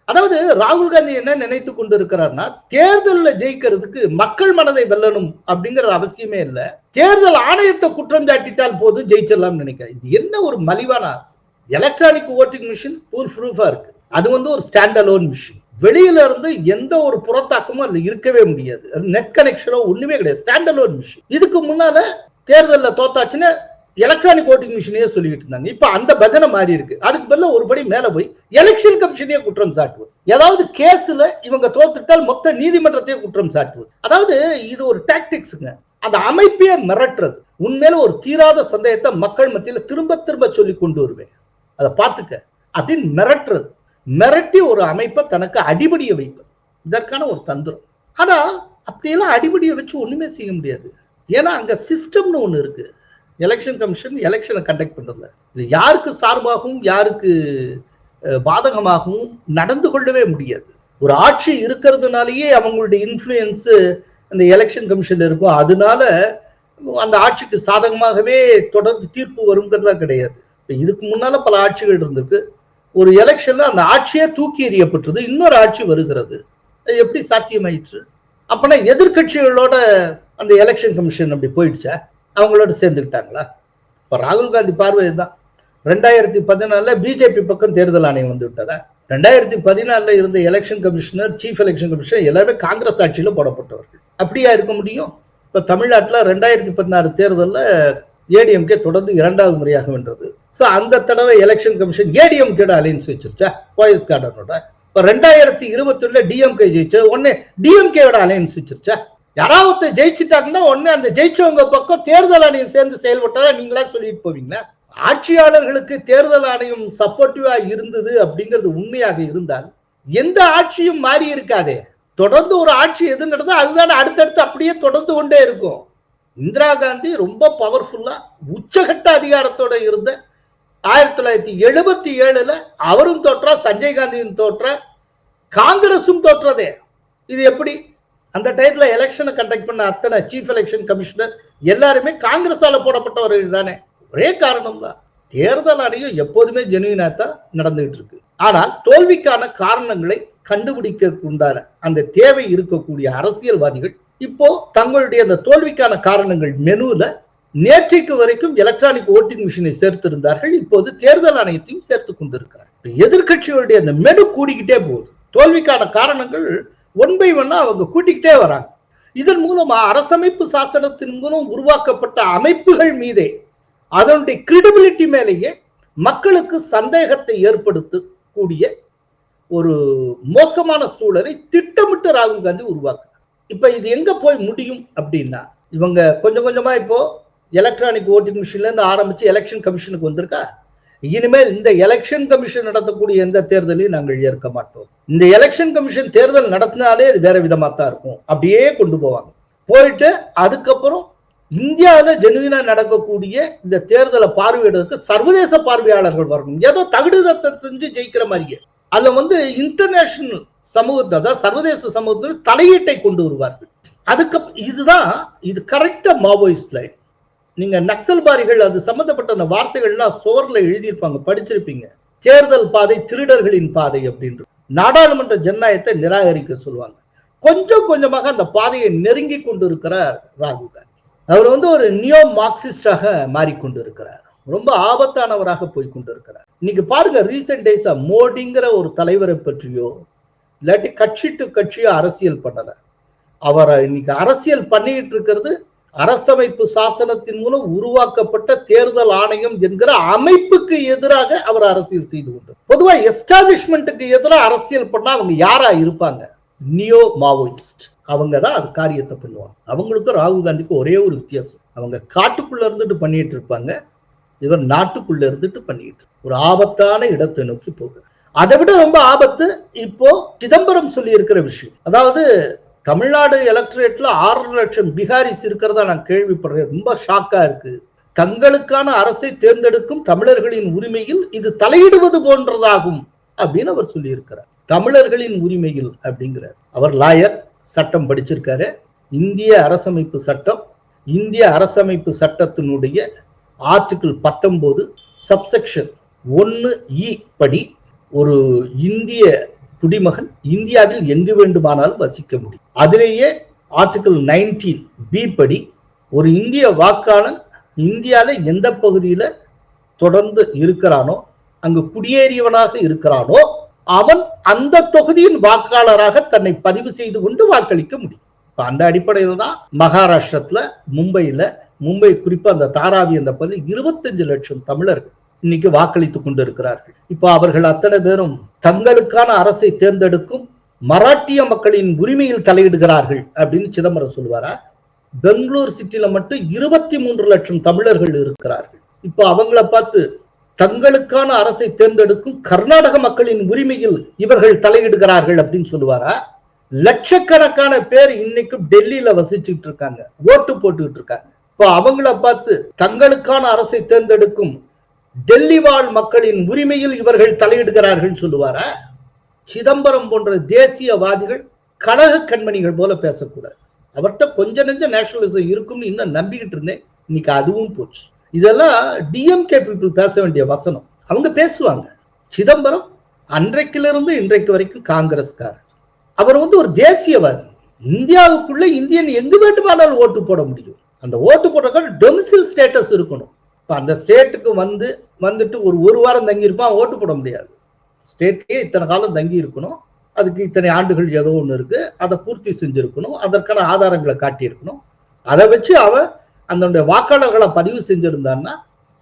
அதாவது ராகுல் காந்தி என்ன நினைத்து கொண்டு இருக்கிறார்னா, தேர்தலில் ஜெயிக்கிறதுக்கு மக்கள் மனதை வெல்லணும் அப்படிங்கிறது அவசியமே இல்லை. தேர்தல் ஆணையத்தை குற்றம் சாட்டிட்டால் போது ஜெயிச்சிடலாம் நினைக்கிறேன். இது என்ன ஒரு மலிவான ஆசை. எலக்ட்ரானிக் ஓட்டிங் மிஷின் ப்ரூஃபா இருக்கு. அது ஒரு ஸ்டாண்ட் அலோன் மிஷின். வெளியில இருந்து எந்த ஒரு புறத்தாக்கமும் அதுல இருக்கவே முடியாது. நெட் கனெக்ஷனோ ஒண்ணுமே கிடையாது. Stand alone machine. இதுக்கு முன்னால தேர்தலில் தோத்தாச்சுன்னா எலக்ட்ரானிக் ஓட்டிங் மிஷினே சொல்லிட்டு இருந்தாங்க. இப்ப அந்த பஜனை மாறி இருக்கு. அதுக்கு பதிலா ஒருபடி மேல போய் எலெக்ஷன் கமிஷனே குற்றம் சாட்டுவது. ஏதாவது கேஸ்ல இவங்க தோத்துட்டால் மொத்த நீதிமன்றத்தையே குற்றம் சாட்டுவது. அதாவது இது ஒரு டாக்டிக்ஸ்ங்க. அந்த அமைப்பையே மிரட்டுறது. உண்மையில ஒரு தீராத சந்தேகத்தை மக்கள் மத்தியில திரும்ப திரும்ப சொல்லி கொண்டு வருவேன், அதை பார்த்துக்க அப்படின்னு மிரட்டுறது. மிரட்டி ஒரு அமைப்பை தனக்கு அடிபடிய வைப்பது இதற்கான ஒரு தந்திரம். ஆனா அப்படியெல்லாம் அடிபடியை வச்சு ஒண்ணுமே செய்ய முடியாது. ஏன்னா அங்க சிஸ்டம்னு ஒண்ணு இருக்கு. எலெக்ஷன் கமிஷன் எலெக்ஷனை கண்டக்ட் பண்றதுல இது யாருக்கு சார்பாகவும் யாருக்கு பாதகமாகவும் நடந்து கொள்ளவே முடியாது. ஒரு ஆட்சி இருக்கிறதுனாலேயே அவங்களுடைய இன்ஃப்ளூயன்ஸ் அந்த எலெக்ஷன் கமிஷன் இருக்கும். அதனால அந்த ஆட்சிக்கு சாதகமாகவே தொடர்ந்து தீர்ப்பு வருங்கிறதா கிடையாது. இதுக்கு முன்னால பல ஆட்சிகள் இருந்திருக்கு. ஒரு எலெக்ஷன்ல அந்த ஆட்சியே தூக்கி எறியப்பட்டது, இன்னொரு ஆட்சி வருகிறது. எப்படி சாத்தியமாயிற்று? அப்பனா எதிர்கட்சிகளோட அந்த எலெக்ஷன் கமிஷன் அப்படி போயிடுச்சா? அவங்களோட சேர்ந்துக்கிட்டாங்களா? இப்ப ராகுல் காந்தி பார்வை தான். 2014 பிஜேபி பக்கம் தேர்தல் ஆணையம் வந்து விட்டதா? 2014 இருந்த election commissioner, chief election commissioner எல்லாமே காங்கிரஸ் ஆட்சியில போடப்பட்டவர்கள். அப்படியா இருக்க முடியும்? இப்ப தமிழ்நாட்டில் 2016 தேர்தலில் ஏடிஎம்கே தொடர்ந்து 2வது முறையாக வென்றது. சோ அந்த தடவை எலெக்ஷன் கமிஷன் ஏடிஎம்கேட அலைன்ஸ் வச்சிருச்சா போயஸ் கார்டனோட? இப்ப 2021 டிஎம்கே ஜெயிச்ச உடனே டிஎம்கேட அலைன்ஸ் வச்சிருச்சா? யாராவது ஜெயிச்சுட்டாங்கன்னா உடனே அந்த ஜெயிச்சவங்க பக்கம் தேர்தல் ஆணையம் சேர்ந்து செயல்பட்டதா நீங்களா சொல்லிட்டு போவீங்களா? ஆட்சியாளர்களுக்கு தேர்தல் ஆணையம் சப்போர்ட்டிவா இருந்தது அப்படிங்கிறது உண்மையாக இருந்தால் எந்த ஆட்சியும் மாறி இருக்காதே. தொடர்ந்து ஒரு ஆட்சி எது நடந்தோ அதுதான் அடுத்தடுத்து அப்படியே தொடர்ந்து கொண்டே இருக்கும். இந்திரா காந்தி ரொம்ப பவர்ஃபுல்லா உச்சகட்ட அதிகாரத்தோட இருந்த 1977 அவரும் தோற்றா, சஞ்சய் காந்தியும் தோற்றார், காங்கிரசும் தோற்றதே. இது எப்படி? அந்த டயத்துல எலெக்ஷனை கண்டக்ட் பண்ண அத்தனை சீஃப் எலெக்ஷன் கமிஷனர் எல்லாருமே காங்கிரஸால போடப்பட்டவர்கள் தானே. ஒரே காரணம் தான், தேர்தல் ஆணையம் எப்போதுமே ஜெனுவினா தான் நடந்துகிட்டு இருக்கு. ஆனால் தோல்விக்கான காரணங்களை கண்டுபிடிக்க உண்டான அந்த தேவை இருக்கக்கூடிய அரசியல்வாதிகள் இப்போ தங்களுடைய அந்த தோல்விக்கான காரணங்கள் மெனுல நேற்றைக்கு வரைக்கும் எலக்ட்ரானிக் ஓட்டிங் மிஷினை சேர்த்திருந்தார்கள். இப்போது தேர்தல் ஆணையத்தையும் சேர்த்து கொண்டிருக்கிறார். எதிர்கட்சிகளுடைய அந்த மெனு கூடிக்கிட்டே போகுது. தோல்விக்கான காரணங்கள் ஒன் பை ஒன்னா அவங்க கூட்டிக்கிட்டே வராங்க. இதன் மூலமா அரசமைப்பு சாசனத்தின் மூலம் உருவாக்கப்பட்ட அமைப்புகள் மீதே, அதனுடைய கிரெடிபிலிட்டி மேலேயே மக்களுக்கு சந்தேகத்தை ஏற்படுத்தக்கூடிய ஒரு மோசமான சூழலை திட்டமிட்டு ராகுல் காந்தி உருவாக்குறார். இப்ப இது எங்க போய் முடியும் அப்படின்னா, இவங்க கொஞ்சம் கொஞ்சமா இப்போ எலக்ட்ரானிக் ஓட்டிங் மிஷின்ல இருந்து ஆரம்பிச்சு எலெக்ஷன் கமிஷனுக்கு வந்திருக்கா. இனிமேல் இந்த எலெக்ஷன் கமிஷன் நடத்தக்கூடிய எந்த தேர்தலையும் நாங்கள் ஏற்க மாட்டோம். இந்த எலெக்ஷன் கமிஷன் தேர்தல் நடத்தினாலே அது வேற விதமா தான் இருக்கும். அப்படியே கொண்டு போவாங்க. போயிட்டு அதுக்கப்புறம் இந்தியாவில் ஜெனுவினா நடக்கக்கூடிய இந்த தேர்தலை பார்வையிடுறதுக்கு சர்வதேச பார்வையாளர்கள் வரணும். ஏதோ தகுடுதத்தை செஞ்சு ஜெயிக்கிற மாதிரியே அதுல இன்டர்நேஷனல் சமூகத்தை, அதாவது சர்வதேச சமூகத்தில் தலையீட்டை கொண்டு வருவார்கள். அதுக்கு இதுதான் இது கரெக்டா மாவோயிஸ்ட் லைன். நீங்க நக்சல்பாரிகள் அது சம்பந்தப்பட்ட அந்த வார்த்தைகள்லாம் சோர்ல எழுதியிருப்பாங்க, படிச்சிருப்பீங்க. தேர்தல் பாதை திருடர்களின் பாதை அப்படின்னு நாடாளுமன்ற ஜனநாயகத்தை நிராகரிக்க சொல்லுவாங்க. கொஞ்சம் கொஞ்சமாக அந்த பாதையை நெருங்கி கொண்டு இருக்கிறார் ராகுல் காந்தி. அவர் ஒரு நியோ மார்க்சிஸ்டாக மாறிக்கொண்டு இருக்கிறார். ரொம்ப ஆபத்தானவராக போய் கொண்டு இருக்கிறார். இன்னைக்கு பாருங்க, ரீசெண்ட் டேஸா மோடிங்கிற ஒரு தலைவரை பற்றியோ இல்லாட்டி கட்சி டு கட்சியோ அரசியல் பண்ணல. அவரை இன்னைக்கு அரசியல் பண்ணிட்டு இருக்கிறது அரசமைப்பு சாசனத்தின் மூலம் உருவாக்கப்பட்ட தேர்தல் ஆணையம் என்கிற அமைப்புக்கு எதிராக அவர் அரசியல் செய்து கொண்டு. பொதுவா எஸ்டாபிஷ்மெண்ட்டுக்கு எதிராக அரசியல் பண்ணா அவங்க யாரா இருப்பாங்க? Neo Maoist. அவங்க தான் அது காரியத்தை பண்ணுவாங்க. அவங்களுக்கும் ராகுல் காந்திக்கு ஒரே ஒரு வித்தியாசம், அவங்க காட்டுக்குள்ள இருந்துட்டு பண்ணிட்டு இருப்பாங்க, இவர் நாட்டுக்குள்ள இருந்துட்டு பண்ணிட்டு ஒரு ஆபத்தான இடத்தை நோக்கி போகுது. அதை விட ரொம்ப ஆபத்து இப்போ சிதம்பரம் சொல்லி இருக்கிற விஷயம். அதாவது தமிழ்நாடு எலக்டரேட்ல 6 லட்சம் பிகாரிஸ் இருக்கிறதா நான் கேள்விப்படுறேன். ரொம்ப ஷாக்கா இருக்கு. தங்களுக்கான அரசை தேர்ந்தெடுக்கும் தமிழர்களின் உரிமையில் இது தலையிடுவது போன்றதாகும் அப்படின்னு அவர் சொல்லி இருக்கிறார். தமிழர்களின் உரிமையில் அப்படிங்கிறார். அவர் லாயர், சட்டம் படிச்சிருக்காரு. இந்திய அரசமைப்பு சட்டம், இந்திய அரசமைப்பு சட்டத்தினுடைய ஆர்டிகிள் 19 சப்செக்ஷன் 1E படி ஒரு இந்திய குடிமகன் இந்தியாவில் எங்கு வேண்டுமானாலும் வசிக்க முடியும். அதிலேயே ஆர்டிகிள் 19B படி ஒரு இந்திய வாக்காளன் இந்தியால எந்த பகுதியில தொடர்ந்து இருக்கிறானோ, அங்கு குடியேறியவனாக இருக்கிறானோ, அவன் அந்த தொகுதியின் வாக்காளராக தன்னை பதிவு செய்து கொண்டு வாக்களிக்க முடியும். அந்த அடிப்படையில் தான் மகாராஷ்டிரத்துல மும்பை குறிப்பா அந்த தாராவி அந்த பகுதி 25 லட்சம் தமிழர்கள் இன்னைக்கு வாக்களித்துக் கொண்டு இருக்கிறார்கள். இப்ப அவர்கள் அத்தனை பேரும் தங்களுக்கான அரசை தேர்ந்தெடுக்கும் மராட்டிய மக்களின் உரிமையில் தலையிடுகிறார்கள் அப்படின்னு சிதம்பரம் சொல்லுவாரா? பெங்களூர் சிட்டில மட்டும் 23 லட்சம் தமிழர்கள் இருக்கிறார்கள். இப்ப அவங்கள பார்த்து தங்களுக்கான அரசை தேர்ந்தெடுக்கும் கர்நாடக மக்களின் உரிமையில் இவர்கள் தலையிடுகிறார்கள் அப்படின்னு சொல்லுவாரா? லட்சக்கணக்கான பேர் இன்னைக்கும் டெல்லியில வசிச்சுட்டு இருக்காங்க, ஓட்டு போட்டுக்கிட்டு இருக்காங்க. இப்போ அவங்கள பார்த்து தங்களுக்கான அரசை தேர்ந்தெடுக்கும் டெல்லி வாழ் மக்களின் உரிமையில் இவர்கள் தலையிடுகிறார்கள் சொல்லுவாரா? சிதம்பரம் போன்ற தேசியவாதிகள் கழக கண்மணிகள் போல பேசக்கூடாது. அவர்கிட்ட கொஞ்ச நெஞ்ச நேஷனலிசம் இருக்கும்னு இன்னும் நம்பிக்கிட்டு இருந்தேன். இன்னைக்கு அதுவும் போச்சு. இதெல்லாம் டிஎம்கே பீப்புள் பேச வேண்டிய வசனம். அவங்க பேசுவாங்க. சிதம்பரம் அன்றைக்கிலிருந்து இன்றைக்கு வரைக்கும் காங்கிரஸ்காரர். அவர் ஒரு தேசியவாதி. இந்தியாவுக்குள்ள இந்தியன் எங்கு வேண்டுமானாலும் ஓட்டு போட முடியும். அந்த ஓட்டு போடுறதுக்கு டொமிசில் ஸ்டேட்டஸ் இருக்கணும். அந்த ஸ்டேட்டுக்கு வந்துட்டு ஒரு வாரம் தங்கி இருப்பான், ஓட்டு போட முடியாது. ஸ்டேட்லயே இத்தனை காலம் தங்கி இருக்கணும், அதுக்கு இத்தனை ஆண்டுகள் ஏதோ ஒன்று இருக்கு, அதை பூர்த்தி செஞ்சிருக்கணும், அதற்கான ஆதாரங்களை காட்டியிருக்கணும். அதை வச்சு அவன் அந்த வாக்காளர்களை பதிவு செஞ்சிருந்தான்னா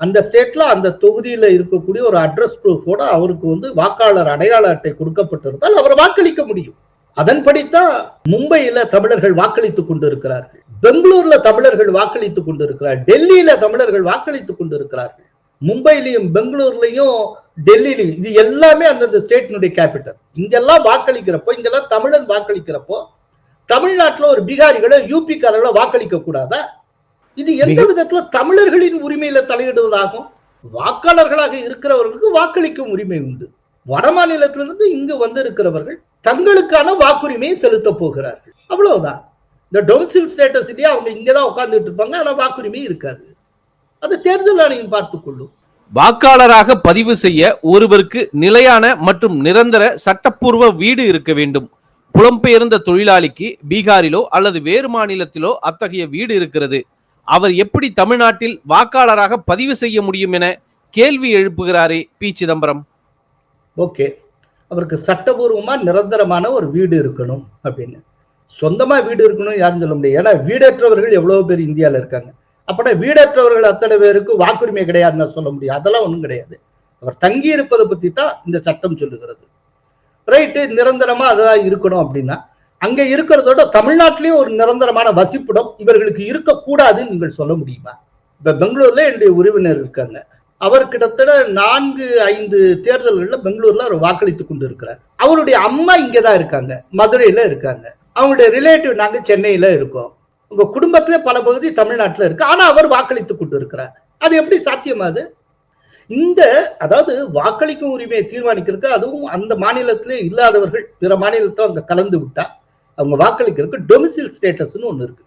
அந்த ஸ்டேட்ல அந்த தொகுதியில இருக்கக்கூடிய ஒரு அட்ரஸ் ப்ரூஃபோட அவருக்கு வாக்காளர் அடையாள அட்டை கொடுக்கப்பட்டிருந்தால் அவர் வாக்களிக்க முடியும். அதன்படித்தான் மும்பையில தமிழர்கள் வாக்களித்துக் கொண்டு இருக்கிறார்கள், பெங்களூர்ல தமிழர்கள் வாக்களித்துக் கொண்டிருக்கிறார்கள், டெல்லியில தமிழர்கள் வாக்களித்துக் கொண்டிருக்கிறார்கள். மும்பையிலையும் பெங்களூர்லயும் டெல்லியிலையும் இது எல்லாமே அந்தந்த ஸ்டேட்டினுடைய கேபிட்டல். இங்கெல்லாம் வாக்களிக்கிறப்போ, இங்கெல்லாம் தமிழன் வாக்களிக்கிறப்போ தமிழ்நாட்டுல ஒரு பீகாரிகளை யூபிக்காரர்களை வாக்களிக்க கூடாதா? இது எந்த விதத்துல தமிழர்களின் உரிமையில தலையிடுவதாகும்? வாக்காளர்களாக இருக்கிறவர்களுக்கு வாக்களிக்கும் உரிமை உண்டு. வட மாநிலத்திலிருந்து இங்கு வந்திருக்கிறவர்கள் தங்களுக்கான வாக்குரிமையை செலுத்த போகிறார்கள், அவ்வளவுதான். இந்த டொமிசைல் ஸ்டேட்டஸ் இல்லையா, அவங்க இங்கதான் உட்கார்ந்துட்டு இருப்பாங்க, ஆனா வாக்குரிமை இருக்காது. அது தேர்தல் ஆணையம் பார்த்துக் கொள்ளும். வாக்காளராக பதிவு செய்ய ஒருவருக்கு நிலையான மற்றும் நிரந்தர சட்டப்பூர்வ வீடு இருக்க வேண்டும். புலம்பெயர்ந்த தொழிலாளிக்கு பீகாரிலோ அல்லது வேறு மாநிலத்திலோ அத்தகைய வீடு இருக்கிறது. அவர் எப்படி தமிழ்நாட்டில் வாக்காளராக பதிவு செய்ய முடியும் என கேள்வி எழுப்புகிறாரே பி. சிதம்பரம். ஓகே, அவருக்கு சட்டபூர்வமா நிரந்தரமான ஒரு வீடு இருக்கணும் அப்படின்னு. சொந்தமா வீடு இருக்கணும் யாரும் சொல்ல முடியாது. ஏன்னா வீடற்றவர்கள் எவ்வளவு பேர் இந்தியாவில் இருக்காங்க. அப்படின்னா வீடற்றவர்கள் அத்தனை பேருக்கு வாக்குரிமை கிடையாதுன்னு சொல்ல முடியும். அதெல்லாம் ஒன்றும் கிடையாது. அவர் தங்கி இருப்பதை பத்தி தான் இந்த சட்டம் சொல்லுகிறது. ரைட்டு, நிரந்தரமா அதான் இருக்கணும் அப்படின்னா அங்க இருக்கிறதோட தமிழ்நாட்டிலேயே ஒரு நிரந்தரமான வசிப்பிடம் இவர்களுக்கு இருக்கக்கூடாதுன்னு நீங்கள் சொல்ல முடியுமா? இப்ப பெங்களூர்ல என்னுடைய உறவினர் இருக்காங்க. அவர் கிட்டத்தட்ட 4-5 தேர்தல்கள்ல பெங்களூர்ல அவர் வாக்களித்துக் கொண்டு இருக்கிறார். அவருடைய அம்மா இங்கதான் இருக்காங்க, மதுரையில இருக்காங்க. அவங்களுடைய ரிலேட்டிவ் நாங்க சென்னையில இருக்கோம். உங்க குடும்பத்திலே பல பகுதி தமிழ்நாட்டில் இருக்கு. ஆனா அவர் வாக்களித்துக் கொண்டு இருக்கிறார். அது எப்படி சாத்தியமாது? இந்த அதாவது வாக்களிக்கும் உரிமையை தீர்மானிக்கிறதுக்கு, அதுவும் அந்த மாநிலத்திலே இல்லாதவர்கள் பிற மாநிலத்தை அங்க கலந்து விட்டா அவங்க வாக்களிக்கிறதுக்கு டொமிசைல் ஸ்டேட்டஸ்ன்னு ஒண்ணு இருக்கு.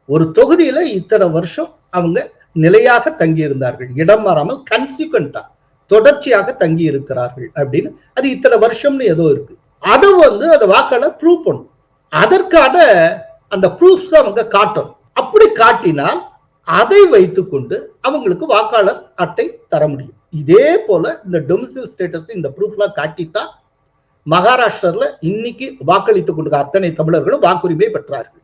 ஒரு தொகுதியில இத்தனை வருஷம் அவங்க நிலையாக தங்கி இருந்தார்கள், இடம் மாறாமல் கன்சிக்வெண்டா தொடர்ச்சியாக தங்கி இருக்கிறார்கள் அப்படின்னு. அது இத்தனை வருஷம்னு ஏதோ இருக்கு. அதை அந்த வாக்காளர் ப்ரூவ் பண்ணும். அதற்கான அந்த ப்ரூஃப்ஸ் அவங்க காட்டணும். அப்படி காட்டினால் அதை வைத்துக்கொண்டு அவங்களுக்கு வாக்காளர் அட்டை தர முடியும். இதே போல இந்த டொமிசைல் ஸ்டேட்டஸ் இந்த ப்ரூஃப்லாம் காட்டித்தான் மகாராஷ்டிரத்துல இன்னைக்கு வாக்களித்துக் கொண்டு அத்தனை தமிழர்களும் வாக்குரிமை பெற்றார்கள்,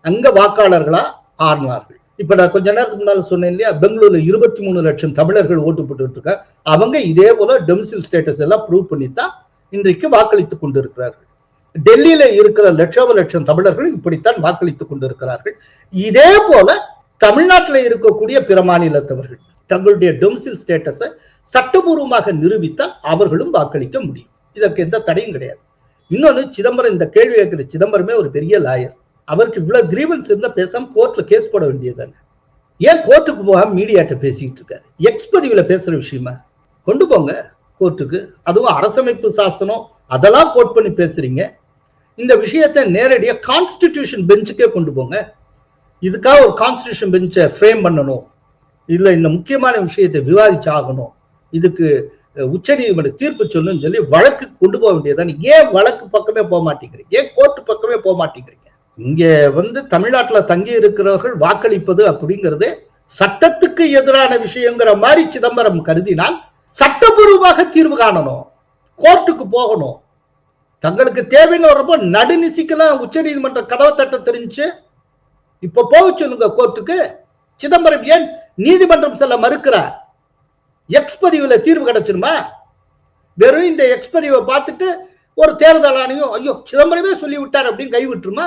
அங்க வாக்காளர்களா ஆனார்கள். இப்ப நான் கொஞ்ச நேரத்துக்கு முன்னால சொன்னேன் இல்லையா, பெங்களூர்ல 23 லட்சம் தமிழர்கள் ஓட்டு போட்டு இருக்காங்க. அவங்க இதே போல டொமிசைல் ஸ்டேட்டஸ் எல்லாம் ப்ரூவ் பண்ணித்தான் இன்றைக்கு வாக்களித்துக் கொண்டு இருக்கிறார்கள். டெல்லியில இருக்கிற லட்சம் தமிழர்கள் இப்படித்தான் வாக்களித்துக் கொண்டிருக்கிறார்கள். இதே போல தமிழ்நாட்டில் இருக்கக்கூடிய பிற மாநிலத்தவர்கள் தங்களுடைய டொமிசைல் ஸ்டேட்டஸை சட்டபூர்வமாக நிரூபித்தால் அவர்களும் வாக்களிக்க முடியும். இதற்கு எந்த தடையும் கிடையாது. இன்னொன்னு, சிதம்பரம் இந்த கேள்வி கேட்கிற சிதம்பரமே ஒரு பெரிய லாயர். அவருக்கு இவ்வளவு கிரீவன்ஸ் இருந்தா பேசாம கோர்ட்ல கேஸ் போட வேண்டியதுதானே. ஏன் கோர்ட்டுக்கு போகாம மீடியாட்ட பேசிட்டு இருக்காரு? எக்ஸ் பதிவுல பேசுற விஷயமா கொண்டு போங்க கோர்ட்டுக்கு. அதுவும் அரசமைப்பு சாசனம் அதெல்லாம் கோட் பண்ணி பேசுறீங்க. இந்த விஷயத்தை நேரடியா கான்ஸ்டிடியூஷன் பெஞ்சுக்கே கொண்டு போங்க. இதுக்காக ஒரு கான்ஸ்டிடியூஷன் பெஞ்சை ஃப்ரேம் பண்ணணும், இல்ல இந்த முக்கியமான விஷயத்தை விவாதிச்சு ஆகணும், இதுக்கு உச்ச நீதிமன்ற தீர்ப்பு சொல்லுன்னு சொல்லி வழக்கு கொண்டு போக வேண்டியதுதான். ஏன் வழக்கு பக்கமே போக மாட்டேங்கிறீங்க? ஏன் கோர்ட்டு பக்கமே போக மாட்டேங்கிறீங்க? இங்க தமிழ்நாட்டுல தங்கி இருக்கிறவர்கள் வாக்களிப்பது அப்படிங்கிறது சட்டத்துக்கு எதிரான விஷயங்கிற மாதிரி சிதம்பரம் கருதினால் சட்டபூர்வமாக தீர்வு காணணும், கோர்ட்டுக்கு போகணும். தங்களுக்கு தேவைன்னு வரப்போ நடுநிசிக்கலாம் உச்ச நீதிமன்ற கதவை தட்ட தெரிஞ்சு இப்ப போக சொல்லுங்க கோர்ட்டுக்கு. சிதம்பரம் ஏன் நீதிமன்றம் செல்ல மறுக்கிறார்? எக்ஸ் பதிவுல தீர்வு கிடைச்சிருமா? வெறும் இந்த எக்ஸ் பதிவை பார்த்துட்டு ஒரு தேர்தல் ஆணையம் ஐயோ சிதம்பரமே சொல்லி விட்டார் அப்படின்னு கைவிட்டுருமா?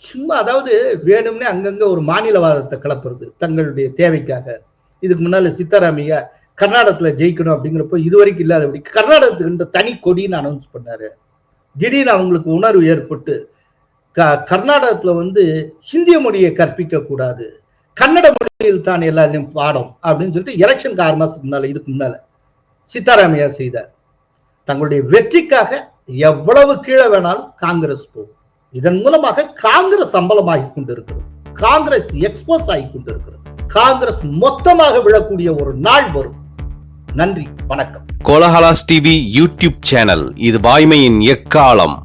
சும்மா அதாவது வேணும்னே அங்கங்க ஒரு மாநிலவாதத்தை கிளப்புறது தங்களுடைய தேவைக்காக. இதுக்கு முன்னால சித்தாராமையா கர்நாடகத்துல ஜெயிக்கணும் அப்படிங்கிறப்போ இதுவரைக்கும் இல்லாதபடி கர்நாடகத்துக்கு தனி கொடின்னு அனௌன்ஸ் பண்ணாரு. திடீர்னு அவங்களுக்கு உணர்வு ஏற்பட்டு கர்நாடகத்துல ஹிந்திய மொழியை கற்பிக்க கூடாது, கன்னட மொழியில் தான் எல்லாத்தையும் பாடம் அப்படின்னு சொல்லிட்டு எலெக்ஷனுக்கு 6 மாசத்துக்கு முன்னால இதுக்கு முன்னால சித்தாராமையா செய்தார். தங்களுடைய வெற்றிக்காக எவ்வளவு கீழே வேணாலும் காங்கிரஸ் போகும். இதன் மூலமாக காங்கிரஸ் அம்பலமாகி கொண்டிருக்கிறது, காங்கிரஸ் எக்ஸ்போஸ் ஆகி கொண்டிருக்கிறது. காங்கிரஸ் மொத்தமாக விழக்கூடிய ஒரு நாள் வரும். நன்றி, வணக்கம். கோலஹலாஸ் டிவி யூடியூப் சேனல், இது வாய்மையின் எக்காலம்.